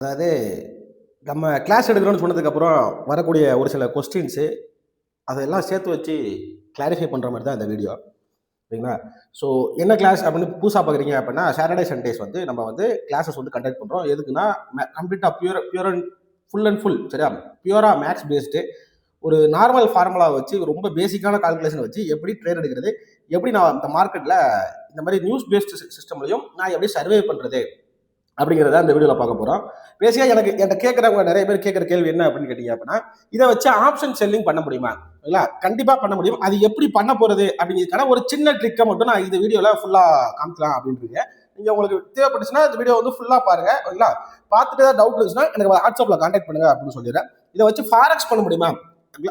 அதாவது நம்ம கிளாஸ் எடுக்கிறோம்னு சொன்னதுக்கப்புறம் வரக்கூடிய ஒரு சில கொஸ்டின்ஸு அதெல்லாம் சேர்த்து வச்சு கிளாரிஃபை பண்ணுற மாதிரி தான் இந்த வீடியோ. சரிங்களா? ஸோ என்ன கிளாஸ் அப்படின்னு புதுசாக பார்க்குறீங்க அப்படின்னா, சாட்டர்டே சண்டேஸ் வந்து நம்ம வந்து கிளாஸஸ் வந்து கண்டக்ட் பண்ணுறோம். எதுக்குன்னா கம்ப்ளீட்டாக பியூர் அண்ட் ஃபுல் சரியா? பியூராக மேக்ஸ் பேஸ்டு ஒரு நார்மல் ஃபார்முலா வச்சு ரொம்ப பேசிக்கான கால்குலேஷன் வச்சு எப்படி ட்ரேட் எடுக்கிறது, எப்படி நான் இந்த மார்க்கெட்டில் இந்த மாதிரி நியூஸ் பேஸ்டு சிஸ்டம்லையும் நான் எப்படி சர்வே பண்ணுறது அப்படிங்கிறத அந்த வீடியோவில் பார்க்க போகிறோம். பேசிக்காக என்கிட்ட கேட்குறவங்க நிறைய பேர் கேட்குற கேள்வி என்ன அப்படின்னு கேட்டிங்க அப்படின்னா, இதை வச்சு ஆப்ஷன் செல்லிங் பண்ண முடியுமா? இல்லைங்களா? கண்டிப்பாக பண்ண முடியும். அது எப்படி பண்ண போகிறது அப்படிங்கிறதுக்கான ஒரு சின்ன ட்ரிக்கை மட்டும் நான் இந்த வீடியோவில் ஃபுல்லாக காமிக்கலாம் அப்படின்றீங்க. நீங்கள் உங்களுக்கு தேவைப்பட்டுச்சுன்னா இந்த வீடியோ வந்து ஃபுல்லாக பாருங்கள். ஓகேங்களா? பார்த்துட்டு ஏதாவது டவுட் இருந்துச்சுன்னா எனக்கு வாட்ஸ்அப்பில் கான்டாக்ட் பண்ணுங்க அப்படின்னு சொல்லிடுறேன். இதை வச்சு ஃபாரெக்ஸ் பண்ண முடியுமா?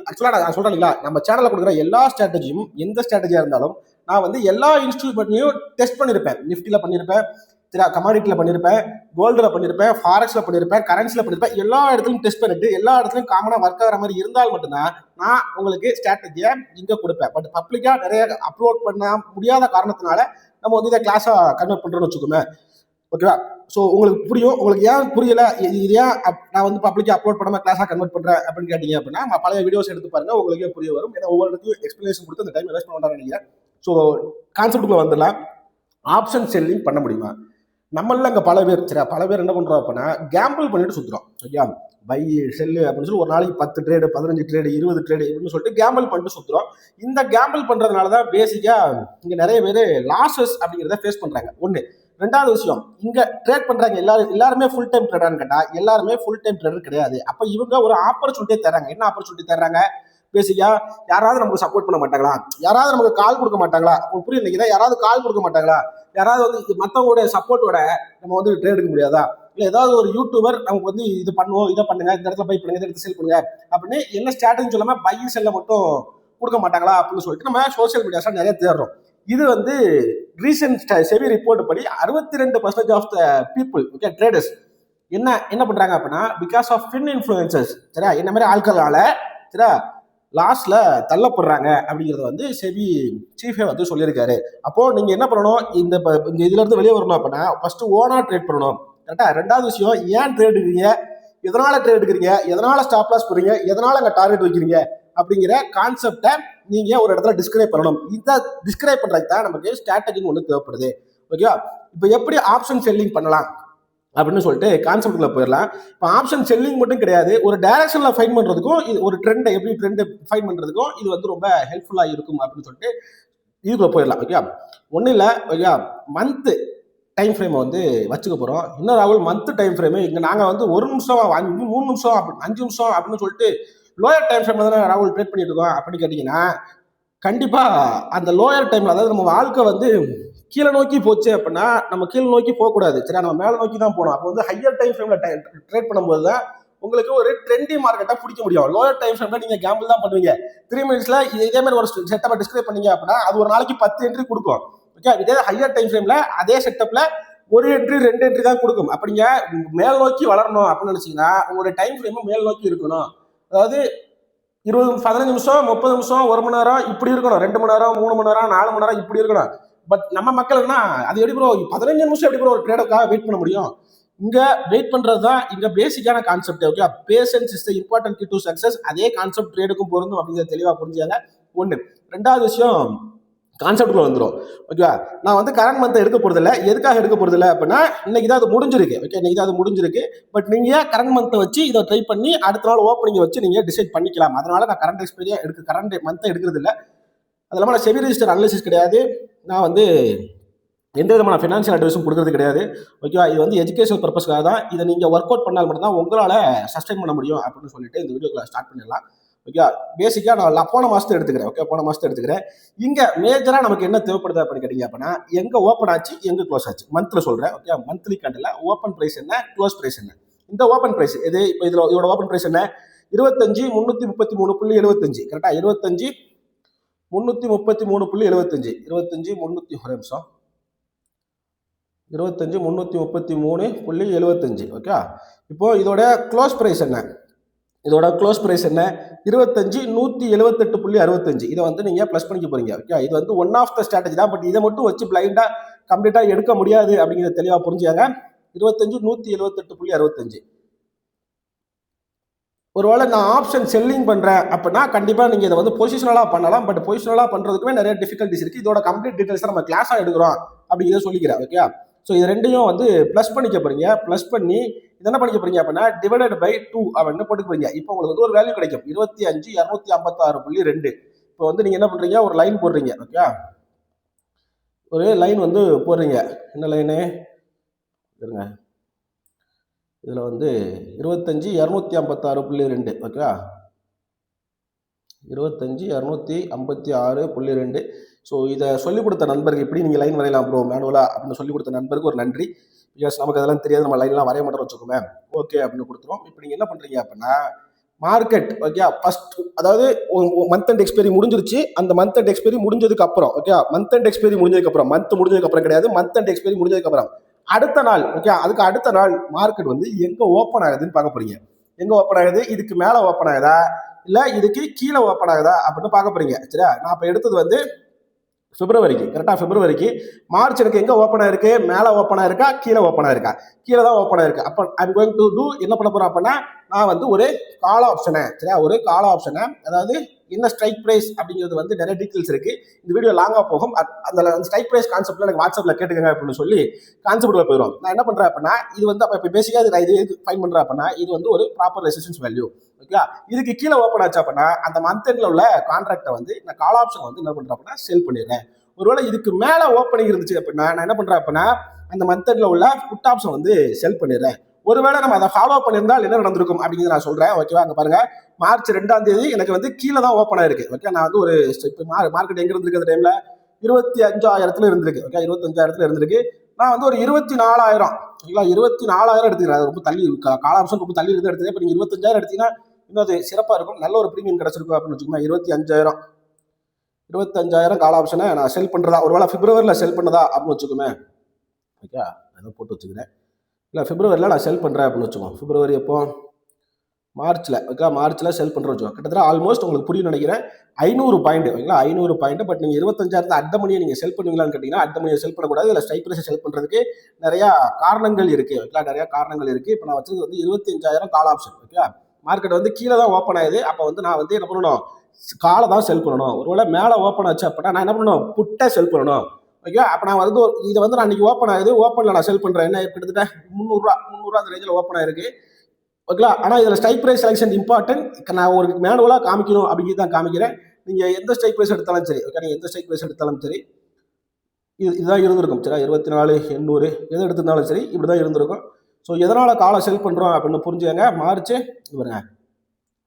ஆக்சுவலாக நான் சொல்கிறேன் இல்லைங்களா, நம்ம சேனலில் கொடுக்குற எல்லா ஸ்ட்ராட்டஜியும் எந்த ஸ்ட்ராட்டஜியாக இருந்தாலும் நான் வந்து எல்லா இன்ஸ்டியூட்லையும் டெஸ்ட் பண்ணியிருப்பேன். நிஃப்டியில் பண்ணியிருப்பேன், சரியா, கமாடிட்டியில் பண்ணியிருப்பேன், கோல்டில் பண்ணியிருப்பேன், ஃபாரெக்ஸில் பண்ணியிருப்பேன், கரன்சியில் பண்ணியிருப்பேன். எல்லா இடத்துலையும் டெஸ்ட் பண்ணிட்டு எல்லா இடத்துலையும் காமனாக ஒர்க் ஆகிற மாதிரி இருந்தால் மட்டும்தான் நான் உங்களுக்கு ஸ்ட்ராட்டஜியை இங்கே கொடுப்பேன். பட் பப்ளிக்காக நிறைய அப்லோட் பண்ண முடியாத காரணத்தினால நம்ம வந்து இதை கிளாஸாக கன்வெர்ட் பண்ணுறோன்னு வச்சுக்கோமே. ஓகேவா? ஸோ உங்களுக்கு புரியும். உங்களுக்கு ஏன் புரியல, இது ஏன் நான் வந்து பப்ளிக்காக அப்லோட் பண்ணாமல் கிளாஸாக கன்வெர்ட் பண்ணுறேன் அப்படின்னு கேட்டீங்க அப்படின்னா, நான் பழைய வீடியோஸ் எடுத்து பாருங்க, உங்களுக்கே புரிய வரும். ஏன்னா ஒவ்வொருக்கும் எக்ஸ்பிளேஷன் கொடுத்து அந்த டைம் வேஸ்ட் பண்ண வேண்டாம்னு நினைக்கிறேன். ஸோ கான்செப்டுக்குள்ள வந்துடலாம். ஆப்ஷன் செல்லிங் பண்ண முடியுமா? நம்மள அங்கே பல பேர் என்ன பண்ணுறோம் அப்படின்னா, கேம்பிள் பண்ணிட்டு சுற்றுறோம். ஓகே, பை செல்லு அப்படின்னு சொல்லி ஒரு நாளைக்கு 10 ட்ரேடு, 15 ட்ரேடு, 20 ட்ரேடு இப்படின்னு சொல்லிட்டு கேம்பிள் பண்ணிட்டு சுற்றுறோம். இந்த கேம்பிள் பண்ணுறதுனால தான் பேசிக்காக இங்கே நிறைய பேர் லாசஸ் அப்படிங்கிறத ஃபேஸ் பண்ணுறாங்க. ஒன்று. ரெண்டாவது விஷயம், இங்கே ட்ரேட் பண்ணுறாங்க எல்லாருமே ஃபுல் டைம் ட்ரேடர்னு கேட்டால் எல்லாருமே ஃபுல் டைம் ட்ரேடர் கிடையாது. அப்போ இவங்க ஒரு ஆப்பர்ச்சுனிட்டியை தர்றாங்க. என்ன ஆப்பர்ச்சுனிட்டி தர்றாங்க? பேசிக்காக யாராவது நமக்கு சப்போர்ட் பண்ண மாட்டாங்களா? யாராவது நமக்கு கால் கொடுக்க மாட்டாங்களா? உங்களுக்கு புரியும் நினைக்கிறா? யாராவது கால் கொடுக்க மாட்டாங்களா? யாராவது வந்து மற்றவங்களுடைய சப்போர்ட்டோட நம்ம வந்து ட்ரேட் எடுக்க முடியாதா? இல்லை ஏதாவது ஒரு யூடியூபர் நமக்கு வந்து இது பண்ணுவோம், இதை பண்ணுங்க, இந்த இடத்துல பை பண்ணுங்க, இந்த இடத்துல செல் பண்ணுங்க அப்படின்னு என்ன ஸ்ட்ராட்டஜி சொல்லாமல் பை செல்ல மட்டும் கொடுக்க மாட்டாங்களா அப்படின்னு சொல்லிட்டு நம்ம சோசியல் மீடியாஸில் நிறைய தேடுறோம். இது வந்து ரீசெண்ட் செபி ரிப்போர்ட் படி 62% of the people, okay, traders என்ன பண்றாங்க அப்படின்னா, பிகாஸ் ஆஃப் ஃபின் இன்ஃப்ளூயன்சர்ஸ், சரியா, என்ன மாதிரி ஆட்களால, சரியா, லாஸ்ட்ல தள்ளப்படுறாங்க அப்படிங்கிறத வந்து செபி சீஃபே வந்து சொல்லியிருக்காரு. அப்போ நீங்க என்ன பண்ணணும், இந்த இதுல இருந்து வெளியே வரணும் அப்படின்னா ஃபர்ஸ்ட் ஓனா ட்ரேட் பண்ணணும். கரெக்டா? ரெண்டாவது விஷயம், ஏன் ட்ரேட் எடுக்கிறீங்க, எதனால ட்ரேட் எடுக்கிறீங்க, எதனால ஸ்டாப் லாஸ் போறீங்க, எதனால அங்க டார்கெட் வைக்கிறீங்க அப்படிங்கிற கான்செப்டை நீங்க ஒரு இடத்துல டிஸ்கிரைப் பண்ணணும். இதை டிஸ்கிரைப் பண்றதுக்கு தான் நமக்கு ஸ்ட்ராட்டஜின்னு ஒன்று தேவைப்படுது. ஓகேவா? இப்போ எப்படி ஆப்ஷன் செல்லிங் பண்ணலாம் அப்படின்னு சொல்லிட்டு கான்செப்டுக்குள்ள போயிடலாம். இப்போ ஆப்ஷன் செல்லிங் மட்டும் கிடையாது, ஒரு டைரக்ஷனில் ஃபைன் பண்ணுறதுக்கும், இது ஒரு ட்ரெண்டை எப்படி ட்ரெண்டை ஃபைன் பண்ணுறதுக்கும் இது வந்து ரொம்ப ஹெல்ப்ஃபுல்லாக இருக்கும் அப்படின்னு சொல்லிட்டு இதுக்குள்ள போயிடலாம். ஓகே, ஒன்றும் இல்லை. ஓகே, மந்த்து டைம் ஃப்ரேமை வந்து வச்சுக்க போகிறோம். இன்னும் ராகுல், மந்த் டைம் ஃப்ரேமு இங்கே நாங்கள் வந்து 1 நிமிஷம் 3 நிமிஷம் 5 நிமிஷம் அப்படின்னு சொல்லிட்டு லோயர் டைம் ஃப்ரேம் தானே ராகுல் ட்ரேட் பண்ணிட்டு இருக்கோம் அப்படின்னு கேட்டிங்கன்னா, கண்டிப்பாக அந்த லோயர் டைமில், அதாவது நம்ம வாழ்க்கை வந்து கீழே நோக்கி போச்சு அப்படின்னா நம்ம கீழே நோக்கி போகக்கூடாது, சரியா, நம்ம மேலே நோக்கி தான் போகணும். அப்போ வந்து ஹையர் டைம் ஃப்ரேமில் ட்ரேட் பண்ணும்போது தான் உங்களுக்கு ஒரு ட்ரெண்டி மார்க்கெட்டை பிடிக்க முடியும். லோயர் டைம் ஃப்ரேமில் நீங்கள் கேம்பிள் தான் பண்ணுவீங்க. 3 மினிட்ஸில் இதே மாதிரி ஒரு செட்டப்பை டிஸ்கிரைப் பண்ணீங்க அப்படின்னா அது ஒரு நாளைக்கு 10 என்ட்ரி கொடுக்கும். ஓகே, இதே ஹையர் டைம் ஃப்ரேமில் அதே செட்டப்பில் 1 என்ட்ரி 2 என்ட்ரி தான் கொடுக்கும். அப்படிங்க மேல் நோக்கி வளரணும் அப்படின்னு நினச்சிங்கன்னா உங்களுடைய டைம் ஃப்ரேமும் மேல் நோக்கி இருக்கணும். அதாவது 15 நிமிஷம் 30 நிமிஷம் 1 மணி நேரம் இப்படி இருக்கணும், 2 மணி நேரம் 3 மணி நேரம் 4 மணி நேரம் இப்படி இருக்கணும். பட் நம்ம மக்கள்னா அது எப்படி ப்ரோ 15 நிமிஷம் எப்படி ப்ரோ ஒரு ட்ரேடுக்காக வெயிட் பண்ண முடியும்? இங்க வெயிட் பண்றது தான் இங்க பேசிக்கான concept. Okay, patience is the important key to success. அதே கான்செப்ட் ட்ரேடுக்கும் பொருந்தும் அப்படிங்கிறத தெளிவாக புரிஞ்சுங்க. ஒன்று. ரெண்டாவது விஷயம், கான்செப்டுக்குள்ள வந்துடும். ஓகேவா? நான் வந்து கரண்ட் மந்த்தை எடுக்க போறதில்ல. எதுக்காக எடுக்க போறதில்ல அப்படின்னா, இன்னைக்கு தான் அது முடிஞ்சிருக்கு. ஓகே, இன்னைக்கு தான் அது முடிஞ்சிருக்கு. பட் நீங்க கரண்ட் மந்த்தை வச்சு இதை ட்ரை பண்ணி அடுத்த நாள் ஓப்பனிங் வச்சு நீங்க டிசைட் பண்ணிக்கலாம். அதனால நான் கரண்ட் எக்ஸ்பீரியா கரண்ட் மந்த்தை எடுக்கிறது இல்லை. அது இல்லாமல் நான் செபி ரெஜிஸ்டர் அனலிசிஸ் கிடையாது. நான் வந்து எந்த விதமான ஃபினான்ஷியல் அட்வைஸும் கொடுக்கறது கிடையாது. ஓகேவா? இது வந்து எஜுகேஷனல் பர்பஸ்க்காக தான். இதை நீங்கள் ஒர்க் அவுட் பண்ணால் மட்டும்தான் உங்களால் சஸ்டைன் பண்ண முடியும் அப்படின்னு சொல்லிட்டு இந்த வீடியோக்குள்ள ஸ்டார்ட் பண்ணிடலாம். ஓகே, பேசிக்காக நான் போன மாதத்தை எடுத்துக்கிறேன். ஓகே, போன மாதத்தை எடுத்துக்கிறேன். இங்கே மேஜராக நமக்கு என்ன தேவைப்படுது அப்படின்னு கேட்டீங்க அப்படின்னா, எங்கே ஓப்பன் ஆச்சு, எங்கே க்ளோஸ் ஆச்சு, மந்த்தில் சொல்கிறேன். ஓகே, மந்த்லி கண்டில் ஓப்பன் ப்ரைஸ் என்ன, க்ளோஸ் ப்ரைஸ் என்ன. இந்த ஓப்பன் ப்ரைஸ் இது இப்போ இதோட ஓப்பன் ப்ரைஸ் என்ன, 25,333.75. கரெக்டாக? 25,333.75. 25,333.75. ஓகே, இப்போ இதோட க்ளோஸ் ப்ரைஸ் என்ன, 25,178.65. இதை வந்து நீங்கள் ப்ளஸ் பண்ணிக்க போறீங்க. ஓகே, இது வந்து ஒன் ஆஃப் த ஸ்ட்ராட்டஜி தான். பட் இதை மட்டும் வச்சு பிளைண்டாக கம்ப்ளீட்டாக எடுக்க முடியாது அப்படிங்கிறத தெளிவாக புரிஞ்சுக்காங்க. 25,178.65. ஒருவேளை நான் ஆப்ஷன் செல்லிங் பண்ணுறேன் அப்படின்னா கண்டிப்பாக நீங்கள் இதை வந்து பொசிஷனலாக பண்ணலாம். பட் பொசிஷனலாக பண்ணுறதுக்குமே நிறைய டிஃபிகல்ட்டிஸ் இருக்குது. இதோட கம்ப்ளீட் டீட்டெயில்ஸ் நம்ம கிளாஸாக எடுக்கிறோம் அப்படிங்கிறத சொல்லிக்கிறேன். ஓகே, ஸோ இது ரெண்டையும் வந்து ப்ளஸ் பண்ணிக்க போறீங்க. ப்ளஸ் பண்ணி இது என்ன பண்ணிக்க போறீங்க அப்படின்னா டிவைடட் பை 2 அப்படின்னு போட்டுக்க போறீங்க. இப்போ உங்களுக்கு வந்து ஒரு வேல்யூ கிடைக்கும் 25,256.2. இப்போ வந்து நீங்கள் என்ன பண்ணுறீங்க, ஒரு லைன் போடுறீங்க. ஓகே, ஒரு லைன் வந்து போடுறீங்க. என்ன லைனு இருங்க, இதில் வந்து 25,256.2. ஓகே, 25,256.2. ஸோ இதை சொல்லிக் கொடுத்த நண்பருக்கு இப்படி நீங்கள் லைன் வரையலாம் ப்ரோ மேனுவலா அப்படின்னு சொல்லிக் கொடுத்த நண்பருக்கு ஒரு நன்றி. பிகாஸ் நமக்கு அதெல்லாம் தெரியாது, நம்ம லைன்லாம் வரைய மாட்டோம்னு வச்சுக்கோமே. ஓகே அப்படின்னு கொடுத்துருவோம். இப்போ நீங்கள் என்ன பண்ணுறீங்க அப்படின்னா மார்க்கெட் ஓகே ஃபர்ஸ்ட், அதாவது மந்த் அண்ட் எக்ஸ்பைரி முடிஞ்சிருச்சு. அந்த மந்த் அண்ட் எக்ஸ்பைரி முடிஞ்சதுக்கு அப்புறம் ஓகே, மந்த் அண்ட் எக்ஸ்பைரி முடிஞ்சதுக்கு அப்புறம், மந்த் முடிஞ்சதுக்கு அப்புறம் கிடையாது, மந்த் அண்ட் எக்ஸ்பைரி முடிஞ்சதுக்கு அப்புறம் அடுத்த நாள் ஓகே, அதுக்கு அடுத்த நாள் மார்க்கெட் வந்து எங்க ஓப்பன் ஆகுதுன்னு பார்க்க போறீங்க. எங்க ஓப்பன் ஆகுது, இதுக்கு மேல ஓப்பன் ஆகுதா இல்ல இதுக்கு கீழே ஓப்பன் ஆகுதா அப்படின்னு பார்க்க போறீங்க. சரியா, நான் இப்போ எடுத்தது வந்து பிப்ரவரிக்கு, கரெக்டாக பிப்ரவரிக்கு. மார்ச் எனக்கு எங்கே ஓப்பன் ஆயிருக்கு, மேலே ஓப்பன் ஆயிருக்கா கீழே ஓப்பன் ஆயிருக்கா, கீழே தான் ஓப்பன் ஆயிருக்கு. அப்போ ஐம் கோயிங் டு டூ என்ன பண்ண போகிறோம் அப்படின்னா நான் வந்து ஒரு கால் ஆப்ஷனை, சரியா, ஒரு கால் ஆப்ஷனை, அதாவது என்ன ஸ்ட்ரைக் ப்ரைஸ் அப்படிங்கிறது வந்து நிறைய டீட்டெயில்ஸ் இருக்குது. இந்த வீடியோ லாங்காக போகும். அந்த ஸ்ட்ரைக் ப்ரைஸ் கான்செப்ட்ல எனக்கு வாட்ஸ்அப்பில் கேட்டுக்கங்க அப்படின்னு சொல்லி கான்செப்ட்ல போயிடும். நான் என்ன பண்ணுறேன் அப்படின்னா இது வந்து அப்போ இப்போ பேசிக்காக நான் இது ஃபைன் பண்ணுறேன் அப்படின்னா இது வந்து ஒரு ப்ராப்பர் ரெசிஸ்டன்ஸ் வேல்யூ. ஓகே, இதுக்கு கீழே ஓப்பன் ஆச்சு அப்படின்னா அந்த மந்த் எண்ட்ல உள்ள கான்ட்ராக்டை வந்து நான் கால் ஆப்ஷன் வந்து என்ன பண்ணுறேன் அப்படின்னா செல் பண்ணிடுறேன். ஒருவேளை இதுக்கு மேலே ஓப்பனிங் இருந்துச்சு அப்படின்னா நான் என்ன பண்ணுறேன் அப்படின்னா அந்த மந்த் எண்ட்ல உள்ள புட் ஆப்ஷன் வந்து செல் பண்ணிடுறேன். ஒருவேளை நம்ம அதை ஃபாலோ பண்ணியிருந்தால் என்ன நடந்திருக்கும் அப்படிங்கிறத நான் சொல்கிறேன். ஓகேவா, அங்கே பாருங்க, மார்ச் 2ஆம் தேதி எனக்கு வந்து கீழே தான் ஓப்பன் ஆயிருக்கு. ஓகே, நான் வந்து ஒரு மார்க்கெட் எங்கே இருந்திருக்கு அந்த டைமில் 25,000 இருந்திருக்கு. ஓகே, 25,000 இருந்திருக்கு. நான் வந்து ஒரு 24,000 ஓகேங்களா, 24,000 எடுத்துக்கிறேன். ரொம்ப தள்ளி கால ஆப்ஷன் ரொம்ப தள்ளி இருந்து எடுத்துக்கிறேன். இப்போ நீங்கள் 25,000 எடுத்தீங்கன்னா இன்னும் அது சிறப்பாக இருக்கும், நல்ல ஒரு ப்ரீமியம் கிடைச்சிருக்கும் அப்படின்னு வச்சுக்கோங்க. 25,000 கால ஆப்ஷனை நான் செல் பண்ணுறதா, ஒருவேளை பிப்ரவரியில் செல் பண்ணதா அப்படின்னு வச்சுக்கோமே. ஓகே, அதை போட்டு வச்சுக்கிறேன். இல்லை பிப்ரவரியில் நான் செல் பண்ணுறேன் அப்படின்னு வச்சுக்கோங்க. பிப்ரவரி எப்போ, மார்ச்சில். ஓகே, மார்ச்சில் செல் பண்ணுற வச்சுக்கோங்க. கிட்டத்தட்ட ஆல்மோஸ்ட் உங்களுக்கு புரியும் நினைக்கிறேன் 500 பாயிண்ட். ஓகேங்களா, 500 பாயிண்ட். பட் நீங்கள் 25,000 அட் மணியை நீங்கள் செல் பண்ணுவீங்களான்னு கேட்டிங்கன்னா அட் மணியை செல் பண்ணக்கூடாது. இல்லை ஸ்ட்ரைக் ப்ரைஸை செல் பண்ணுறதுக்கு நிறையா காரணங்கள் இருக்குது. ஓகேங்களா, நிறையா காரணங்கள் இருக்குது. இப்போ நான் வச்சது வந்து 25,000 கால் ஆப்ஷன். ஓகே, மார்க்கெட் வந்து கீழே தான் ஓப்பன் ஆகுது. அப்போ வந்து நான் வந்து என்ன பண்ணணும், காலை தான் செல் பண்ணணும். ஒருவேளை மேலே ஓப்பன் ஆச்சு அப்படின்னா நான் என்ன பண்ணணும், புட்டை செல் பண்ணணும். ஓகே, அப்போ நான் வந்து இதை வந்து நான் இன்னைக்கு ஓப்பன் ஆகுது, ஓப்பனில் நான் செல் பண்ணுறேன். என்ன கிட்டத்தட்ட 300 அந்த ரேஞ்சில் ஓப்பன் ஆயிருக்கு. ஓகேங்களா, ஆனால் இதில் ஸ்ட்ரைக் ப்ரைஸ் செலெக்ஷன் இம்பார்ட்டன்ட். நான் ஒரு மேனுவலாக காமிக்கணும் அப்படிங்கிறது தான் காமிக்கிறேன். நீங்கள் எந்த ஸ்ட்ரைக் ப்ரைஸ் எடுத்தாலும் சரி, ஓகே, நீங்கள் எந்த ஸ்ட்ரைக் ப்ரைஸ் எடுத்தாலும் சரி இதுதான் இருந்திருக்கும். சரி, 24,800 எது எடுத்திருந்தாலும் சரி இப்படி தான் இருந்திருக்கும். ஸோ எதனால் காலை செல் பண்ணுறோம் அப்படின்னு புரிஞ்சுக்கங்க. மார்ச் இவருங்க,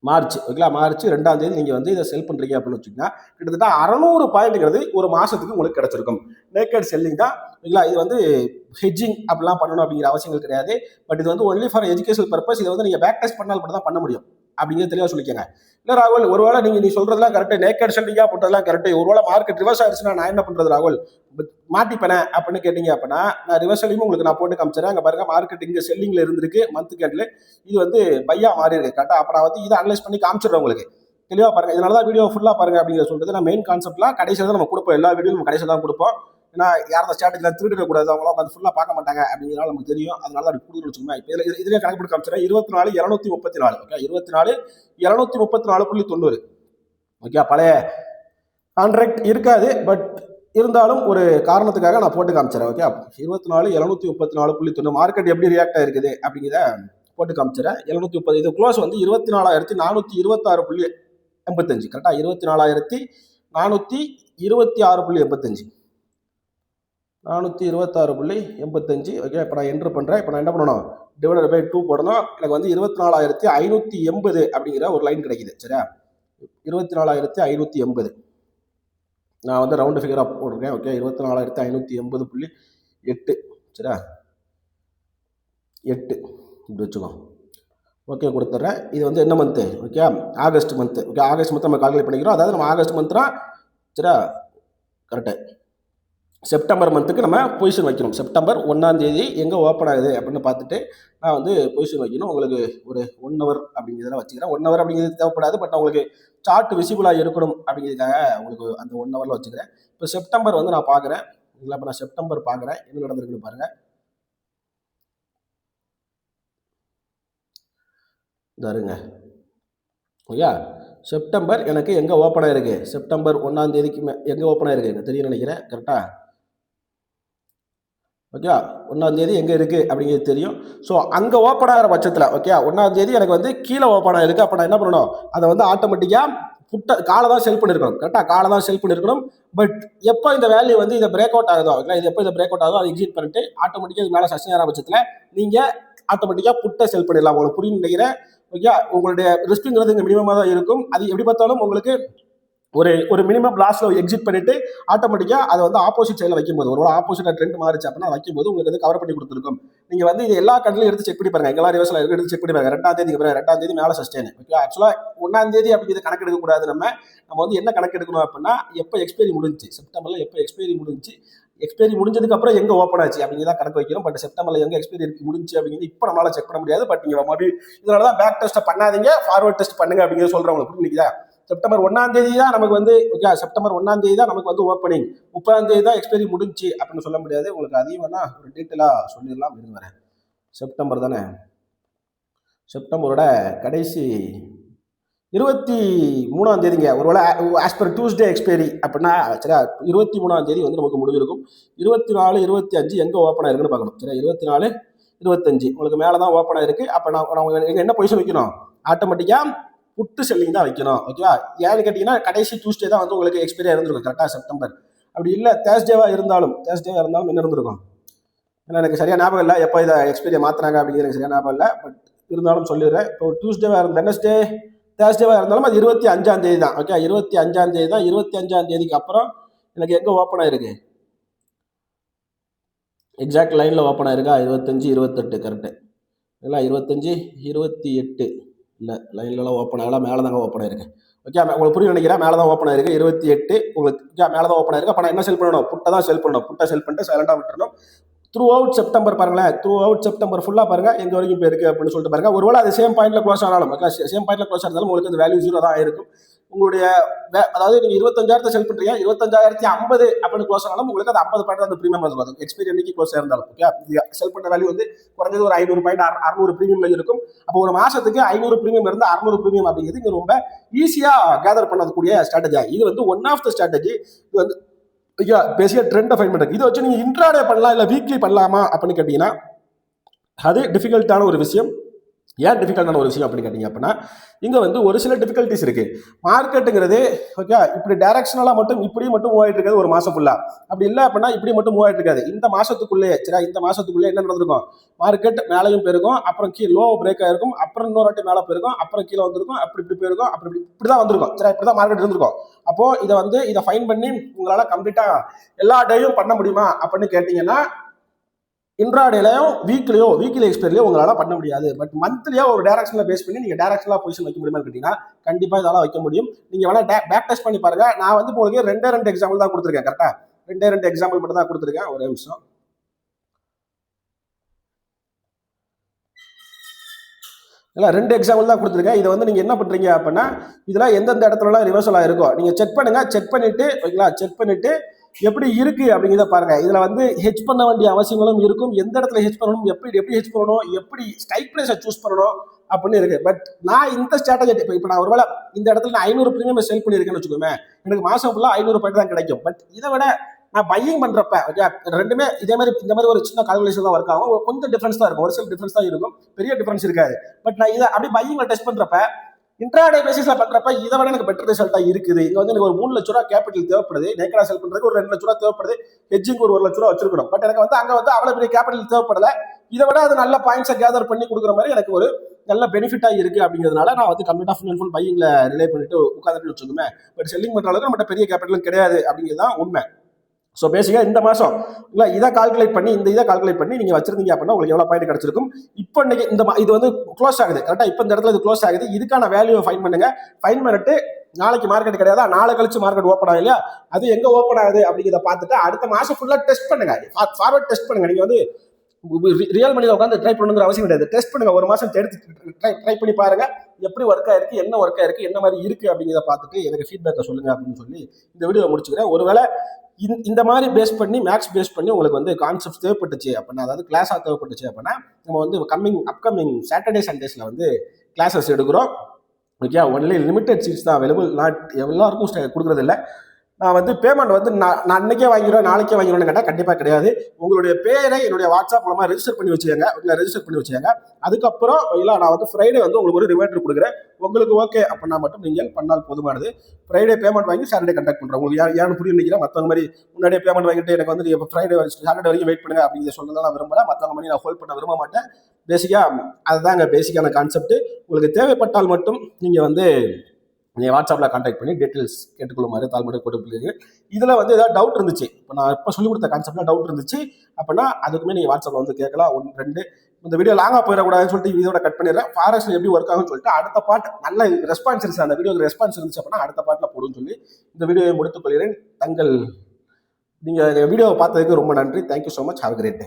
மார்ச் ஓகேங்களா, மார்ச் 2ஆம் தேதி நீங்கள் வந்து இதை செல் பண்ணுறீங்க அப்படின்னு வச்சுக்கோங்க. கிட்டத்தட்ட 600 பாயிண்ட்ங்கிறது ஒரு மாதத்துக்கு உங்களுக்கு கிடைச்சிருக்கும். நேக்கட் செல்லிங் தான். ஓகேங்களா, இது வந்து ஹெட்ஜிங் அப்படிலாம் பண்ணணும் அப்படிங்கிற அவசியங்கள் கிடையாது. பட் இது வந்து ஒன்லி ஃபார் எஜுகேஷன் பர்பஸ். இதை வந்து நீங்கள் பேக் டெஸ்ட் பண்ணால் மட்டும் தான் பண்ண முடியும் அப்படிங்கிறது தெளிவாக சொல்லிக்கங்க. இல்லை ராகுல், ஒருவேளை நீ சொல்றதெல்லாம் கரெக்ட், நேக்கட் செல்லிங்காக போட்டதெல்லாம் கரெக்ட், ஒருவேளை மார்க்கெட் ரிவர்ஸ் ஆயிடுச்சுன்னா நான் என்ன பண்ணுறது ராகுல், மாட்டிப்பேனே அப்படின்னு கேட்டீங்க அப்படின்னா நான் ரிவர்ஸ் செல்லிங்கும் உங்களுக்கு நான் போட்டு காமிச்சிடறேன். அங்கே பாருங்க, மார்க்கெட் இங்கே செல்லிங்கில் இருந்திருக்கு மந்த் கேண்டில், இது வந்து பையா மாறி இருக்கு. கரெக்டாக அப்போ நான் வந்து இதை அனலைஸ் பண்ணி காமிச்சிடுறேன் உங்களுக்கு. தெளிவாக பாருங்க. இதனால தான் வீடியோ ஃபுல்லாக பாருங்க அப்படிங்கிற சொல்றது. நான் மெயின் கான்செப்ட்லாம் கடைசியில் தான் நம்ம கொடுப்போம். எல்லா வீடியோ நம்ம கடைசியில் தான் கொடுப்போம். ஏன்னா யாரும் ஸ்ட்ராட்டஜியில் திருடிடக்கூடாது, அவங்களாம் வந்து ஃபுல்லாக பார்க்க மாட்டாங்க அப்படிங்கிறனால நமக்கு தெரியும். அதனால தான் அப்படி கொடுத்துன்னு வச்சுக்கோங்க. இப்போ இதுலேயே கணக்கு போட்டு காமிச்சிடறேன். 24,234 ஓகே, 24,234.90 ஓகே, பழைய கான்ட்ராக்ட் இருக்காது. பட் இருந்தாலும் ஒரு காரணத்துக்காக நான் போட்டு காமிச்சிடறேன். ஓகே, 24,734.90 மார்க்கெட் எப்படி ரியாக்ட் ஆயிருக்குது அப்படிங்கிறத போட்டு காமிச்சிடறேன். 730 இது க்ளோஸ் வந்து 24,426.85 கரெக்டாக, 24,426.85 426.85. ஓகே, இப்போ நான் என்ட்ரு பண்ணுறேன். இப்போ நான் என்ன பண்ணணும், டிவைடட் பை 2 போடணும். எனக்கு வந்து 24,580 அப்படிங்கிற ஒரு லைன் கிடைக்குது. சரியா, 24,580 நான் வந்து ரவுண்டு ஃபிகராக போட்டிருக்கேன். ஓகே, 24,580.8 சரியா, 8 இப்படி வச்சுக்கோ. ஓகே, கொடுத்துட்றேன். இது வந்து என்ன month, okay, August month. Okay, August month நம்ம கால்குலேட் பண்ணிக்கிறோம். அதாவது நம்ம ஆகஸ்ட் மந்த்னா சரியா, கரெக்டு. செப்டம்பர் மந்த்துக்கு நம்ம பொசிஷன் வைக்கணும். செப்டம்பர் 1ஆம் தேதி எங்கே ஓப்பன் ஆகுது அப்படின்னு பார்த்துட்டு நான் வந்து பொசிஷன் வைக்கணும். உங்களுக்கு ஒரு 1 ஹவர் அப்படிங்கிறத வச்சுக்கிறேன். 1 ஹவர் அப்படிங்கிறது தேவைப்படாது. பட் உங்களுக்கு சார்ட் விசிபிளாக இருக்கணும் அப்படிங்கிறதுக்காக உங்களுக்கு அந்த 1 ஹவரில் வச்சுக்கிறேன். இப்போ செப்டம்பர் வந்து நான் பார்க்குறேன். இல்லை, இப்போ நான் செப்டம்பர் பார்க்குறேன், என்ன நடந்திருக்குன்னு பாருங்கள். இதாருங்க, ஓகே. செப்டம்பர் எனக்கு எங்கே ஓப்பன் ஆயிருக்கு? செப்டம்பர் 1ஆம் தேதிக்கு எங்கே ஓப்பன் ஆயிருக்கு? எனக்கு தெரியும் நினைக்கிறேன். கரெக்டாக? ஓகே. 1ஆம் தேதி எங்கே இருக்குது அப்படிங்கிறது தெரியும். ஸோ அங்கே ஓப்பன் ஆகிற பட்சத்தில் ஓகே 1ஆம் தேதி எனக்கு வந்து கீழே ஓப்பன் ஆகிருக்கு. அப்போ நான் என்ன பண்ணணும்? அதை வந்து ஆட்டோமேட்டிக்காக காலை தான் செல் பண்ணியிருக்கணும். கரெக்டாக காலை தான் செல் பண்ணியிருக்கணும். பட் எப்போ இந்த வேல்யூ வந்து இதை பிரேக் அவுட் ஆகுதோ ஓகே, இது எப்போ இதை பிரேக் அவுட் ஆகுதோ அதை எக்ஸிட் பண்ணிட்டு ஆட்டோமேட்டிக்காக இது மேலே சஸ்டைன் ஆகிற பட்சத்தில் நீங்கள் ஆட்டோமேட்டிக்காக புட்டை செல் பண்ணிடலாம். உங்களுக்கு புரியும் நினைக்கிறேன். ஓகே. உங்களுடைய ரிஸ்க்குங்கிறது இங்கே மினிமமாக தான் இருக்கும். அது எப்படி பார்த்தாலும் உங்களுக்கு ஒரு மினிமம் லாஸ்ட்ல எக்ஸிட் பண்ணிட்டு ஆட்டோமேட்டிக்காக அதை வந்து ஆப்போசிட் சைடில் வைக்கும்போது ஒரு ஆப்போசிட்டாக ட்ரெண்ட் மாறிச்சு அப்படின்னா வைக்கும்போது உங்களுக்கு வந்து கவர் பண்ணி கொடுத்துருக்கும். நீங்கள் வந்து இது எல்லா கண்ட்லையும் எடுத்து செக் பண்ணி பாருங்க. எங்கெல்லாம் ரிவர்ஸில் எடுத்து செக் பண்ணி பாருங்க. 2ஆம் தேதிக்கு பிறகு 2ஆம் தேதி மேலே சஸ்டெயின் ஓகே. ஆக்சுவலாக 1ஆம் தேதி அப்படிங்கிறது கணக்கு எடுக்கக்கூடாது. நம்ம வந்து என்ன கணக்கு எடுக்கணும் அப்படின்னா எப்போ எக்ஸ்பைரி முடிஞ்சு செப்டம்பரில் எப்போ எக்ஸ்பைரி முடிஞ்சு எக்ஸ்பைரி முடிஞ்சதுக்கு அப்புறம் எங்கே ஓப்பன் ஆச்சு அப்படிங்கிறத கணக்கு வைக்கணும். பட் செப்டம்பரில் எங்கே எக்ஸ்பைரி முடிஞ்சு அப்படிங்கிறது இப்போ நம்மளால செக் பண்ண முடியாது. பட் நீங்கள் மறுபடியும் இதனால தான் பேக் டெஸ்ட்டை பண்ணாதீங்க, ஃபார்வர்ட் டெஸ்ட் பண்ணுங்க அப்படிங்கிறத சொல்கிறவங்களுக்கு புரிஞ்சுக்கிதா? செப்டம்பர் 1ஆம் தேதி தான் நமக்கு வந்து ஓகே செப்டம்பர் 1ஆம் தேதி தான் நமக்கு வந்து ஓப்பனிங், 30ஆம் தேதி தான் எக்ஸ்பைரி முடிஞ்சு அப்படின்னு சொல்ல முடியாது. உங்களுக்கு அதையும் வேணா ஒரு டீட்டெயிலாக சொல்லிடலாம். இருந்து வரேன். செப்டம்பர் தானே, செப்டம்பரோட கடைசி 23ஆம் தேதிங்க. ஒருவேளை ஆஸ் பர் டியூஸ்டே எக்ஸ்பைரி அப்படின்னா சரியா 23ஆம் தேதி வந்து நமக்கு முடிஞ்சிருக்கும். 24, 25 எங்கே ஓப்பன் ஆயிருக்குன்னு பார்க்கணும். சரியா 24, 25 உங்களுக்கு மேலே தான் ஓப்பன் ஆயிருக்கு. அப்போ நான் எங்கே என்ன பொசிஷன் வைக்கணும்? ஆட்டோமேட்டிக்காக புட்டு செல்லிங் தான் வைக்கணும். ஓகேவா? ஏன்னு கேட்டிங்கன்னா கடைசி டியூஸ்டே தான் வந்து உங்களுக்கு எக்ஸ்பைரியாக இருந்திருக்கும். கரெக்டாக செப்டம்பர். அப்படி இல்லை தேர்ஸ்டேவாக இருந்தாலும் என்ன இருந்திருக்கும்? ஏன்னா எனக்கு சரியாக ஞாபகம் இல்லை எப்போ இதை எக்ஸ்பைரியை மாற்றினாங்க அப்படிங்கிறது எனக்கு சரியாக ஞாபகம் இல்லை. பட் இருந்தாலும் சொல்லிடுறேன். இப்போ டியூஸ்டேவாக இருந்த வெனஸ்டே தேர்ஸ்டேவாக இருந்தாலும் அது 25ஆம் தேதி தான். ஓகே 25ஆம் தேதி தான். 25ஆம் தேதிக்கு அப்புறம் எனக்கு எங்கே ஓப்பன் ஆயிருக்கு? எக்ஸாக்ட் லைனில் ஓப்பன் ஆயிருக்கா? 25, 28 கரெக்டு இல்லை 25, 28 இல்லை லைன்லலாம் ஓப்பன் ஆகலாம். மேலே தாங்க ஓப்பன் ஆயிருக்கு. ஓகே உங்களுக்கு புரியும் நினைக்கிறேன். மேலே தான் ஓப்பன் ஆயிருக்கு 28 உங்களுக்கு மேலே தான் ஓப்பன் ஆயிருக்கு. அப்போ நான் என்ன செல் பண்ணணும்? புட்டை தான் செல் பண்ணணும். புட்டை செல் பண்ணிட்டு சைலண்டாக விட்டுறணும். த்ரூ அவுட் செப்டம்பர் பாருங்களேன். த்ரூ அவுட் செப்டம்பர் ஃபுல்லாக பாருங்கள் எங்கே வரைக்கும் போயிருக்கு அப்படின்னு சொல்லிட்டு பாருங்கள். ஒருவேளை அது சேம் பாயிண்ட்டில் க்ளோஸ் ஆனாலும் சேம் பாயிண்ட்டில் க்ளோஸ் ஆனாலும் உங்களுக்கு அந்த வேல்யூ 0 தான் இருக்கும். உங்களுடைய அதாவது நீங்கள் 25,000 செல் பண்ணுறீங்க 25,050 அப்படின்னு க்ளோஸ் ஆனாலும் உங்களுக்கு அது 50 பாயிண்ட் அந்த ப்ரீமியம் இருக்கும். எக்ஸ்பைரி அன்னைக்கு க்ளோஸ் இருந்தாலும் ஓகே செல் பண்ண வேல்யூ வந்து குறைஞ்சது ஒரு 500 பாயிண்ட் 600 ப்ரீமியம்ல இருக்கும். அப்போ ஒரு மாசத்துக்கு 500 ப்ரீமியம் இருந்து 600 ப்ரீமியம் அப்படிங்கிறது இங்கே ரொம்ப ஈஸியாக கேதர் பண்ணக்கூடிய ஸ்ட்ராட்டஜி. இது வந்து ஒன் ஆஃப் த ஸ்ட்ராட்டஜி. இது வந்து பேசிக்காக ட்ரெண்டை ஃபைண்ட் பண்ணுறது. இதை வச்சு நீங்கள் இன்ட்ராடே பண்ணலாம் இல்லை வீக்லி பண்ணலாமா அப்படின்னு கேட்டிங்கன்னா அது டிஃபிகல்ட்டான ஒரு விஷயம். ஏன் டிஃபிகல்ட்டான ஒரு விஷயம் அப்படின்னு கேட்டிங்க அப்படின்னா இங்கே வந்து ஒரு சில டிஃபிகல்ட்டிஸ் இருக்குது. மார்க்கெட்டுங்கிறது ஓகே இப்படி டைரக்ஷனலாக மட்டும் இப்படி மட்டும் மூவ் ஆகிட்டு இருக்காது ஒரு மாதம் ஃபுல்லாக. அப்படி இல்லை அப்படின்னா இப்படி மட்டும் மூவ் ஆகிட்டு இருக்காது. இந்த மாதத்துக்குள்ளே சரியா இந்த மாதத்துக்குள்ளே என்ன நடந்திருக்கும்? மார்க்கெட் மேலேயும் போயிருக்கும், அப்புறம் கீழே லோ பிரேக் ஆயிருக்கும், அப்புறம் இன்னொரு வாட்டி மேலே போயிருக்கும், அப்புறம் கீழே வந்திருக்கும், இப்படி போயிருக்கும், இப்படி தான் வந்திருக்கும். சரி இப்படி தான் மார்க்கெட் இருந்திருக்கும். அப்போது இதை ஃபைன் பண்ணி உங்களால் கம்ப்ளீட்டாக எல்லா டேயும் பண்ண முடியுமா அப்படின்னு கேட்டிங்கன்னா இன்ட்ராடேலையும் வீக்லி எக்ஸ்பைரிலையும் உங்களால் பண்ண முடியாது. பட் மந்த்லியாக ஒரு டேரக்ஷனில் பேஸ் பண்ணி நீங்கள் டேரக்ஷனலாக பொசிஷன் வைக்க முடியுமான்னு கேட்டிங்கன்னா கண்டிப்பாக இதெல்லாம் வைக்க முடியும். நீங்கள் வேணால் பேக் டெஸ்ட் பண்ணி பாருங்கள். நான் வந்து உங்களுக்கு 2 எக்ஸாம்பிள் தான் கொடுத்துருக்கேன். கரெக்டாக 2 எக்ஸாம்பிள் மட்டும் தான் கொடுத்துருக்கேன். ஒரு நிமிஷம். இல்லை 2 எக்ஸாம்பிள் தான் கொடுத்துருக்கேன். இதை வந்து நீங்கள் என்ன பண்ணுறீங்க அப்படின்னா இதெல்லாம் எந்தெந்த இடத்துலலாம் ரிவர்சல் ஆகிருக்கோ நீங்கள் செக் பண்ணுங்கள். செக் பண்ணிவிட்டு எப்படி இருக்குது அப்படிங்கிறத பாருங்கள். இதில் வந்து ஹெச் பண்ண வேண்டிய அவசியங்களும் இருக்கும். எந்த இடத்துல ஹெச் பண்ணணும், எப்படி ஹெச் பண்ணணும், எப்படி ஸ்ட்ரைக் ப்ரைஸை சூஸ் பண்ணணும் அப்படின்னு இருக்குது. பட் நான் இந்த ஸ்ட்ராட்டஜி இப்போ நான் ஒருவேளை இந்த இடத்துல நான் 500 ப்ரீமியம் செல் பண்ணியிருக்கேன்னு வச்சுக்கோமே எனக்கு மாதம் ஃபுல்லாக 500 பாயிண்ட் தான் கிடைக்கும். பட் இதை விட நான் பையிங் பண்ணுறப்ப ஓகே ரெண்டுமே இந்த மாதிரி ஒரு சின்ன கால்குலேஷன் தான் ஒர்க் ஆகும். கொஞ்சம் டிஃப்ரென்ஸ் தான் இருக்கும், ஒரு சில டிஃப்ரென்ஸ் தான் இருக்கும், பெரிய டிஃப்ரென்ஸ் இருக்காது. பட் நான் இதை அப்படி பையிங்கில் டெஸ்ட் பண்ணுறப்ப இன்ட்ராடே பேசிஸில் பண்ணுறப்ப இதை விட எனக்கு பெட்டர் ரிசல்ட்டாக இருக்குது. இங்கே வந்து எனக்கு ஒரு 3 லட்ச ரூபா கேபிட்டல் தேவைப்படுது, நேக்கடா செல் பண்ணுறதுக்கு ஒரு 2 லட்ச ரூபா தேவைப்படுது, ஹெட்ஜிங் ஒரு 1 லட்ச ரூபா வச்சிருக்கணும். பட் எனக்கு வந்து அங்கே வந்து அவ்வளோ பெரிய கேபிட்டல் தேவைப்படலை. இதை விட அது நல்ல பாயிண்ட்ஸை கேதர் பண்ணி கொடுக்குற மாதிரி எனக்கு ஒரு நல்ல பெனிஃபிட்டாக இருக்குது. அப்படிங்கிறதுனால நான் வந்து கம்ப்ளீட்டாக ஃபுல் அண்ட் ஃபுல் பையிங்கில் ரிலே பண்ணிட்டு உட்காந்துட்டு வச்சுக்கோமே. பட் செல்லிங் பண்ணுற அளவுக்கு நம்மகிட்ட பெரிய கேபிட்டலும் கிடையாது அப்படிங்கிறது தான் உண்மை. ஸோ பேசிக்காக இந்த மாதம் இல்லை இதை கால்குலேட் பண்ணி நீங்கள் வச்சிருந்தீங்க அப்படின்னா உங்களுக்கு எவ்வளோ பாயிண்ட் கிடச்சிருக்கும். இப்போ இன்னைக்கு இது வந்து க்ளோஸ் ஆகுது கரெக்டாக. இப்போ இந்த இடத்துல இது க்ளோஸ் ஆகுது. இதுக்கான வேல்யூவை ஃபைன் பண்ணுங்க. ஃபைன் பண்ணிட்டு நாளைக்கு மார்க்கெட் கிடையாதா, நாளை கழிச்சு மார்க்கெட் ஓப்பன் ஆகும் இல்லையா, அது எங்கே ஓப்பன் ஆகுது அப்படிங்கிறத பார்த்துட்டு அடுத்த மாதம் ஃபுல்லாக டெஸ்ட் பண்ணுங்க. ஃபார்வர்ட் டெஸ்ட் பண்ணுங்க. நீங்கள் வந்து ரியல் மணியில் உட்காந்து ட்ரை பண்ணுங்கிற அவசியம் கிடையாது. டெஸ்ட் பண்ணுங்க. ஒரு மாதம் எடுத்து ட்ரை பண்ணி பாருங்க எப்படி ஒர்க் ஆயிருக்கு, என்ன ஒர்க் ஆயிருக்கு, என்ன மாதிரி இருக்கு அப்படிங்கிறத பார்த்துட்டு எனக்கு ஃபீட்பேக்கை சொல்லுங்க அப்படின்னு சொல்லி இந்த வீடியோ முடிச்சுக்கிறேன். ஒருவேளை இந்த மாதிரி பேஸ் பண்ணி மேக்ஸ் பேஸ் பண்ணி உங்களுக்கு வந்து கான்செப்ட் தேவைப்பட்டுச்சு அப்படின்னா, அதாவது கிளாஸாக தேவைப்பட்டுச்சு அப்படின்னா நம்ம வந்து அப்கமிங் சாட்டர்டே சண்டேஸில் வந்து கிளாஸஸ் எடுக்கிறோம். ஓகே, ஒன்லி லிமிடெட் சீட்ஸ் தான் அவைலபிள், நாட் எல்லாருக்கும் கொடுக்குறது இல்லை. நான் வந்து பேமெண்ட் வந்து நான் அன்னைக்கே வாங்கிடுவேன் நாளைக்கே வாங்கிடுவேன்னு கேட்டால் கண்டிப்பாக கிடையாது. உங்களுடைய பேரை என்னுடைய வாட்ஸ்அப் மூலமாக ரெஜிஸ்டர் பண்ணி வச்சுக்கோங்க. இல்லை ரெஜிஸ்டர் பண்ணி வச்சுக்கோங்க. அதுக்கப்புறம் இல்லை நான் வந்து ஃப்ரைடே வந்து உங்களுக்கு ஒரு ரிமைண்டர் கொடுக்குறேன். உங்களுக்கு ஓகே அப்படின்னா மட்டும் நீங்கள் பண்ணால் போதுமானது. ஃப்ரைடே பேமெண்ட் வாங்கி சாட்டர்டே கண்டக்ட் பண்ணுறேன். உங்களுக்கு ஏன்னு புரிய நினைக்கிறேன். மற்றவங்க மாதிரி முன்னாடியே பேமெண்ட் வாங்கிட்டு எனக்கு வந்து இப்போ ஃப்ரைடே சாட்டர்டே வரைக்கும் வெயிட் பண்ணுங்க அப்படிங்கிற சொல்லலாம் நான் விரும்பல. மற்றவங்க மாதிரி நான் ஹோல்ட் பண்ண விரும்ப மாட்டேன். பேசிக்காக அதுதாங்க பேசிக்கான கான்செப்ட். உங்களுக்கு தேவைப்பட்டால் மட்டும் நீங்கள் வந்து நீங்கள் வாட்ஸ்அப்பில் கான்டாக்ட் பண்ணி டீட்டெயில்ஸ் கேட்டுக்கொள்ளுமாறு தாழ்மையை கொடுப்பீங்க. இதில் வந்து ஏதாவது டவுட் இருந்துச்சு, இப்போ நான் இப்போ சொல்லிக் கொடுத்த கான்செப்டில் டவுட் இருந்துச்சு அப்படின்னா அதுக்குமே நீங்கள் வாட்ஸ்அப்பில் வந்து கேட்கலாம். 1 2 இந்த வீடியோ லாங்காக போயிடக்கூடாதுன்னு சொல்லிட்டு இதோட கட் பண்ணிடுறேன். ஃபாரஸ்ட் எப்படி ஒர்க் ஆகும்னு சொல்லிட்டு அடுத்த பார்ட் நல்ல ரெஸ்பான்ஸ் இருந்துச்சு, அந்த வீடியோக்கு ரெஸ்பான்ஸ் இருந்துச்சு அப்படின்னா அடுத்த பார்ட்டில் போடுன்னு சொல்லி இந்த வீடியோவை முடித்துக் கொள்கிறேன். நீங்கள் வீடியோவை பார்த்ததுக்கு ரொம்ப நன்றி. Thank you so much. Have a great day.